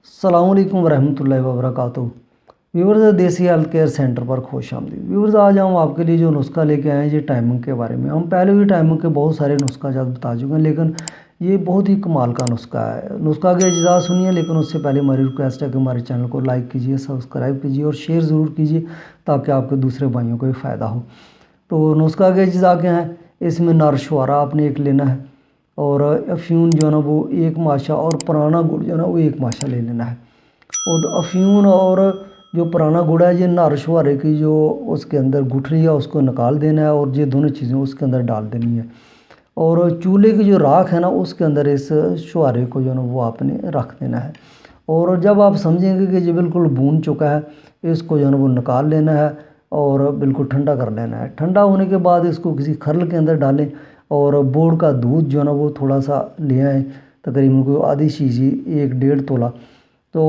السلام علیکم ورحمۃ اللہ وبرکاتہ۔ ویورز، دیسی ہیلتھ کیئر سینٹر پر خوش آمدید۔ ویورز، آج ہم آپ کے لیے جو نسخہ لے کے آئے ہیں یہ ٹائمنگ کے بارے میں۔ ہم پہلے بھی ٹائمنگ کے بہت سارے نسخہ جات بتا چکے ہیں، لیکن یہ بہت ہی کمال کا نسخہ ہے۔ نسخہ کے اجزاء سنیے، لیکن اس سے پہلے ہماری ریکویسٹ ہے کہ ہمارے چینل کو لائک کیجیے، سبسکرائب کیجیے اور شیئر ضرور کیجیے تاکہ آپ کے دوسرے بھائیوں کو بھی فائدہ ہو۔ تو نسخہ کے اجزاء کیا ہیں؟ اس میں نر شوارہ آپ نے ایک لینا ہے، اور افیون جو ہے نا وہ ایک ماشا، اور پرانا گڑ جو ہے نا وہ ایک ماشا لے لینا ہے۔ اور افیون اور جو پرانا گڑ ہے یہ نر شوارے کی جو اس کے اندر گٹھلی ہے اس کو نکال دینا ہے، اور یہ دونوں چیزیں اس کے اندر ڈال دینی ہے۔ اور چولہے کی جو راکھ ہے نا اس کے اندر اس شوارے کو جو ہے نا وہ آپ نے رکھ دینا ہے۔ اور جب آپ سمجھیں گے کہ یہ بالکل بھون چکا ہے، اس کو جو ہے نا وہ نکال لینا ہے اور بالکل ٹھنڈا کر لینا ہے۔ ٹھنڈا ہونے کے بعد اس کو کسی کھرل کے اندر ڈالیں، اور بوڑ کا دودھ جو ہے نا وہ تھوڑا سا لے آئیں، تقریباً کوئی آدھی شیشی 1-1.5 تولہ۔ تو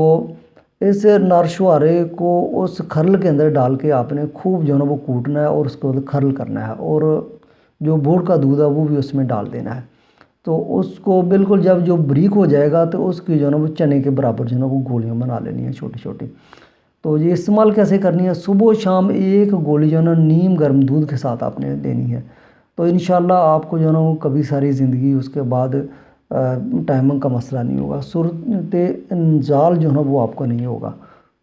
اس نر شوارے کو اس کھرل کے اندر ڈال کے آپ نے خوب جو ہے نا وہ کوٹنا ہے، اور اس کو کھرل کرنا ہے، اور جو بوڑ کا دودھ ہے وہ بھی اس میں ڈال دینا ہے۔ تو اس کو بالکل جب جو بریک ہو جائے گا تو اس کی جو ہے نا وہ چنے کے برابر جو ہے نا وہ گولیاں بنا لینی ہیں چھوٹی چھوٹی۔ تو یہ استعمال کیسے کرنی ہے؟ صبح و شام ایک گولی جو ہے نا نیم گرم دودھ کے ساتھ آپ نے دینی ہے۔ تو انشاءاللہ آپ کو جو ہے نا وہ کبھی ساری زندگی اس کے بعد ٹائمنگ کا مسئلہ نہیں ہوگا، صورت انزال جو ہے نا وہ آپ کو نہیں ہوگا۔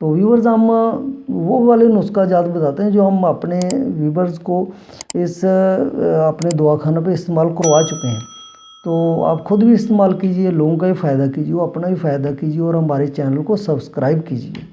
تو ویورز، ہم وہ والے نسخہ جات بتاتے ہیں جو ہم اپنے ویورز کو اس اپنے دواخانہ پہ استعمال کروا چکے ہیں۔ تو آپ خود بھی استعمال کیجئے، لوگوں کا بھی فائدہ کیجئے، اپنا بھی فائدہ کیجئے، اور ہمارے چینل کو سبسکرائب کیجئے۔